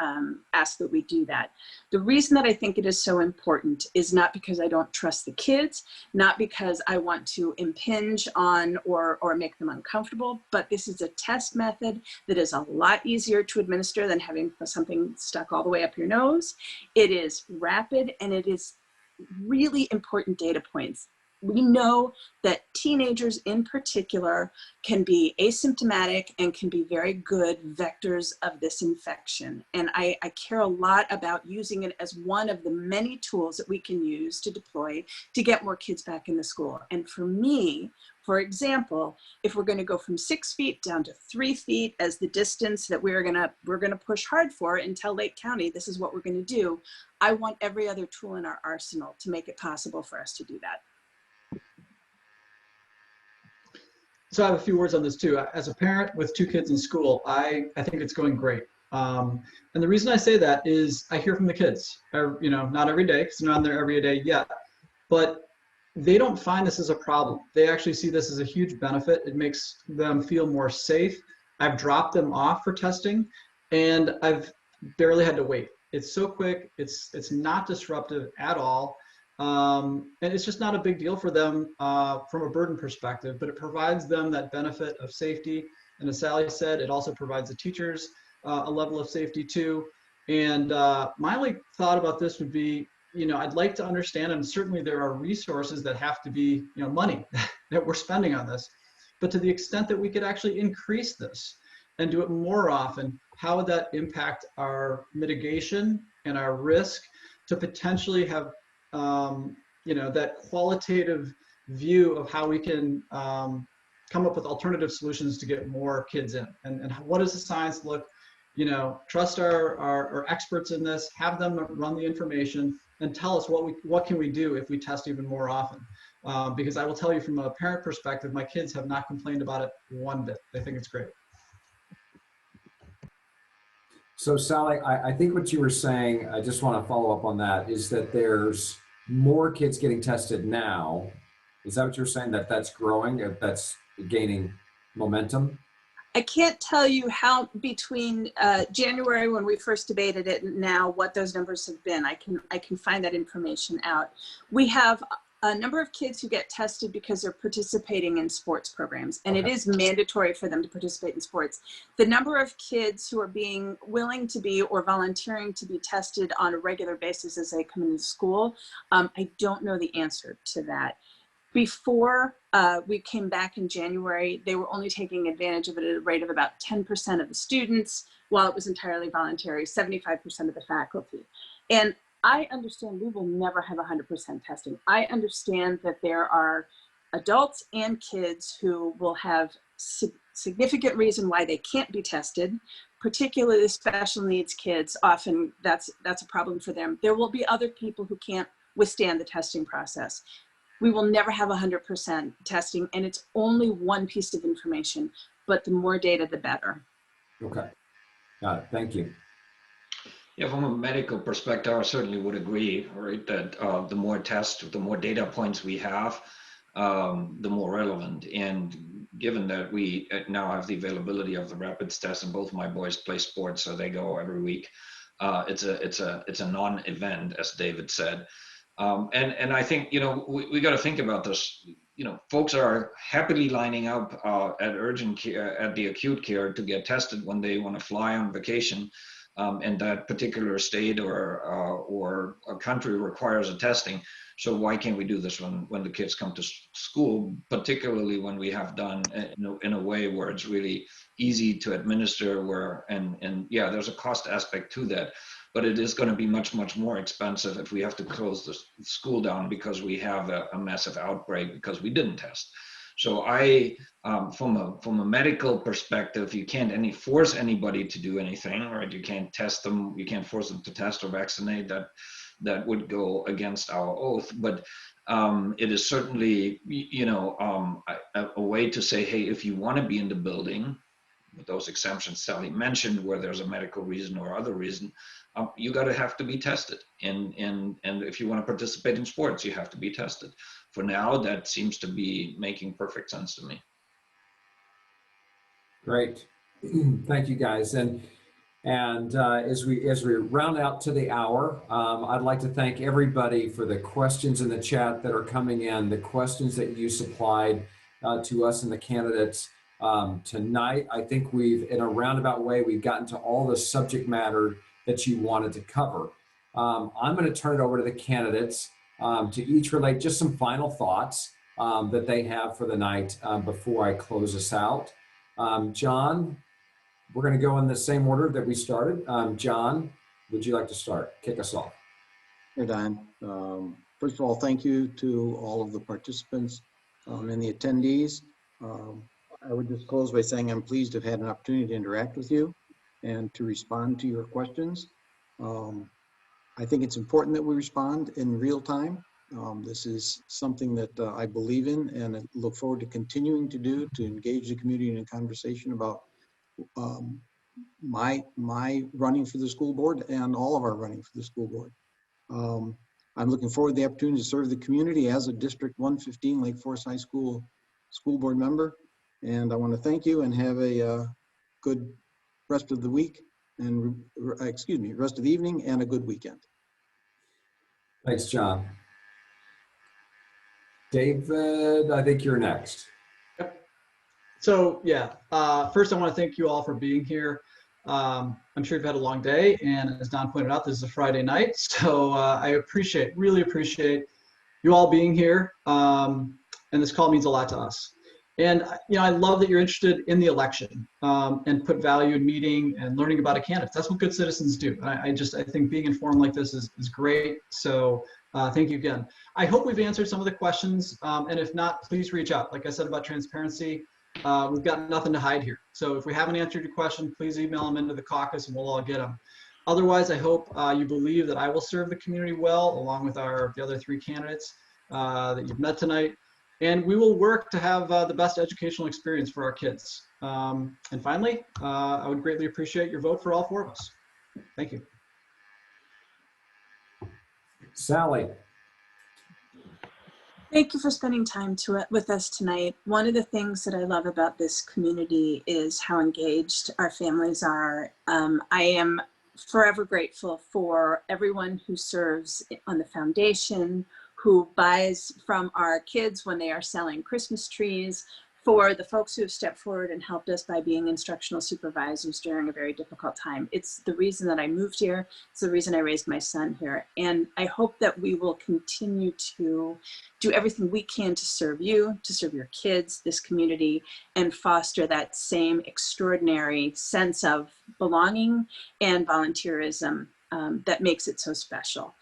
asked that we do that. The reason that I think it is so important is not because I don't trust the kids, not because I want to impinge on or make them uncomfortable, but this is a test method that is a lot easier to administer than having something stuck all the way up your nose. It is rapid, and it is really important data points. We know that teenagers in particular can be asymptomatic and can be very good vectors of this infection. And I care a lot about using it as one of the many tools that we can use to deploy to get more kids back in the school. And for me, for example, if we're going to go from 6 feet down to 3 feet as the distance that we're gonna push hard for and tell Lake County this is what we're going to do, I want every other tool in our arsenal to make it possible for us to do that. So I have a few words on this too. As a parent with 2 kids in school, I think it's going great. And the reason I say that is I hear from the kids, not every day because they're not there every day yet, but they don't find this as a problem. They actually see this as a huge benefit. It makes them feel more safe. I've dropped them off for testing and I've barely had to wait. It's so quick. It's not disruptive at all. And it's just not a big deal for them from a burden perspective, but it provides them that benefit of safety. And as Sally said, it also provides the teachers a level of safety too. And my only thought about this would be, I'd like to understand, and certainly there are resources that have to be, money that we're spending on this, but to the extent that we could actually increase this and do it more often, how would that impact our mitigation and our risk to potentially have, that qualitative view of how we can come up with alternative solutions to get more kids in, and what does the science look, trust our experts in this, have them run the information and tell us what can we do if we test even more often. Because I will tell you from a parent perspective, my kids have not complained about it one bit. They think it's great. So Sally, I think what you were saying, I just want to follow up on that, is that there's more kids getting tested now. Is that what you're saying, that that's growing, that's gaining momentum? I can't tell you how between January when we first debated it and now what those numbers have been. I can find that information out. We have a number of kids who get tested because they're participating in sports programs, and Okay. it is mandatory for them to participate in sports. The number of kids who are being willing to be or volunteering to be tested on a regular basis as they come into school, I don't know the answer to that. Before we came back in January, they were only taking advantage of it at a rate of about 10% of the students, while it was entirely voluntary, 75% of the faculty. And I understand we will never have 100% testing. I understand that there are adults and kids who will have significant reason why they can't be tested, particularly the special needs kids. Often that's a problem for them. There will be other people who can't withstand the testing process. We will never have 100% testing, and it's only one piece of information, but the more data, the better. Okay, got it, thank you. Yeah, from a medical perspective, I certainly would agree, right, that the more tests, the more data points we have, the more relevant. And given that we now have the availability of the rapids test, and both my boys play sports, so they go every week, it's a non-event, as David said. And I think, we got to think about this. Folks are happily lining up at urgent care, at the acute care, to get tested when they want to fly on vacation. And that particular state or a country requires a testing. So why can't we do this when the kids come to school, particularly when we have done in a way where it's really easy to administer, and yeah, there's a cost aspect to that. But it is going to be much, much more expensive if we have to close the school down because we have a massive outbreak because we didn't test. So from a medical perspective, you can't force anybody to do anything, right? You can't test them, you can't force them to test or vaccinate. That would go against our oath. But it is certainly, a way to say, hey, if you want to be in the building, with those exemptions Sally mentioned, where there's a medical reason or other reason, you got to have to be tested. And if you want to participate in sports, you have to be tested. For now, that seems to be making perfect sense to me. Great, thank you guys. And as we round out to the hour, I'd like to thank everybody for the questions in the chat that are coming in, the questions that you supplied to us and the candidates tonight. I think in a roundabout way, we've gotten to all the subject matter that you wanted to cover. I'm going to turn it over to the candidates to each relate just some final thoughts that they have for the night before I close us out. John, we're going to go in the same order that we started. John, would you like to start? Kick us off. Sure, Don. First of all, thank you to all of the participants and the attendees. I would just close by saying I'm pleased to have had an opportunity to interact with you and to respond to your questions. I think it's important that we respond in real time This is something that I believe in and I look forward to continuing to do to engage the community in a conversation about um, my running for the school board and all of our running for the school board. I'm looking forward to the opportunity to serve the community as a District 115 Lake Forest High School board member. And I want to thank you and have a good rest of the week and excuse me, rest of the evening and a good weekend. Thanks, John. David, I think you're next. So yeah, first I want to thank you all for being here. I'm sure you've had a long day, and as Don pointed out, this is a Friday night. So I really appreciate you all being here. And this call means a lot to us. And I love that you're interested in the election and put value in meeting and learning about a candidate. That's what good citizens do. I think being informed like this is great. So thank you again. I hope we've answered some of the questions. And if not, please reach out. Like I said about transparency, we've got nothing to hide here. So if we haven't answered your question, please email them into the caucus and we'll all get them. Otherwise, I hope you believe that I will serve the community well, along with the other three candidates that you've met tonight. And we will work to have the best educational experience for our kids. And finally, I would greatly appreciate your vote for all four of us. Thank you. Sally. Thank you for spending time with us tonight. One of the things that I love about this community is how engaged our families are. I am forever grateful for everyone who serves on the foundation, who buys from our kids when they are selling Christmas trees, for the folks who have stepped forward and helped us by being instructional supervisors during a very difficult time. It's the reason that I moved here. It's the reason I raised my son here. And I hope that we will continue to do everything we can to serve you, to serve your kids, this community, and foster that same extraordinary sense of belonging and volunteerism that makes it so special.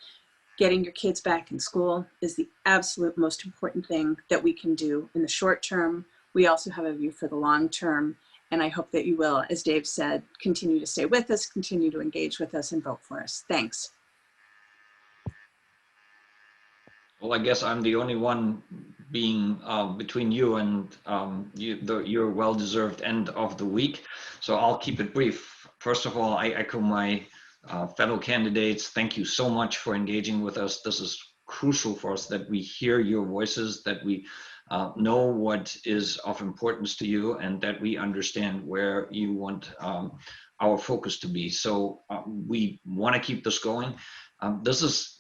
Getting your kids back in school is the absolute most important thing that we can do in the short term. We also have a view for the long term, and I hope that you will, as Dave said, continue to stay with us, continue to engage with us, and vote for us. Thanks. Well, I guess I'm the only one being between you and your well-deserved end of the week, so I'll keep it brief. First of all, I echo my fellow candidates. Thank you so much for engaging with us. This is crucial for us that we hear your voices, that we know what is of importance to you, and that we understand where you want our focus to be. So we want to keep this going. This is,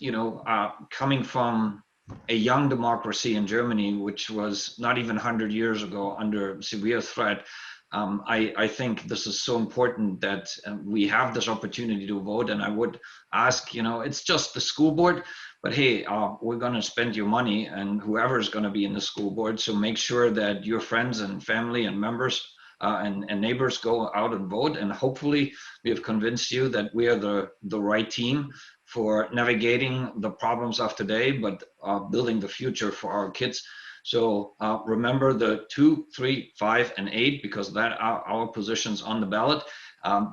coming from a young democracy in Germany, which was not even 100 years ago under severe threat. I think this is so important that we have this opportunity to vote. And I would ask, it's just the school board, but hey, we're going to spend your money, and whoever is going to be in the school board. So make sure that your friends and family and members and neighbors go out and vote. And hopefully we have convinced you that we are the right team for navigating the problems of today, but building the future for our kids. So remember the 2, 3, 5, and 8, because that are our positions on the ballot.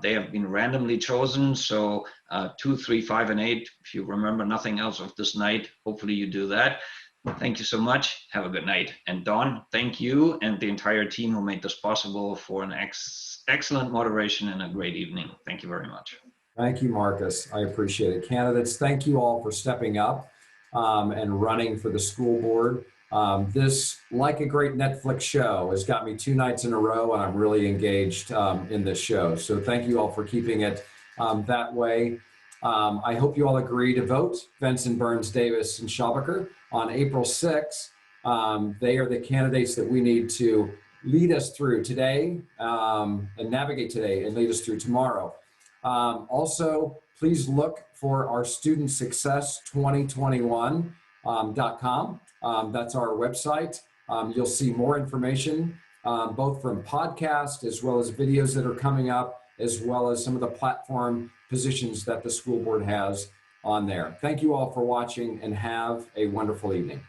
They have been randomly chosen. So 2, 3, 5, and 8, if you remember nothing else of this night, hopefully you do that. Thank you so much. Have a good night. And Dawn, thank you and the entire team who made this possible for an excellent moderation and a great evening. Thank you very much. Thank you, Marcus. I appreciate it. Candidates, thank you all for stepping up and running for the school board. This, like a great Netflix show, has got me 2 nights in a row, and I'm really engaged in this show. So thank you all for keeping it that way. I hope you all agree to vote Venson, Burns, Davis, and Schabacher on April 6th. They are the candidates that we need to lead us through today and navigate today and lead us through tomorrow. Also, please look for our studentsuccess2021.com. That's our website. You'll see more information, both from podcasts as well as videos that are coming up, as well as some of the platform positions that the school board has on there. Thank you all for watching, and have a wonderful evening.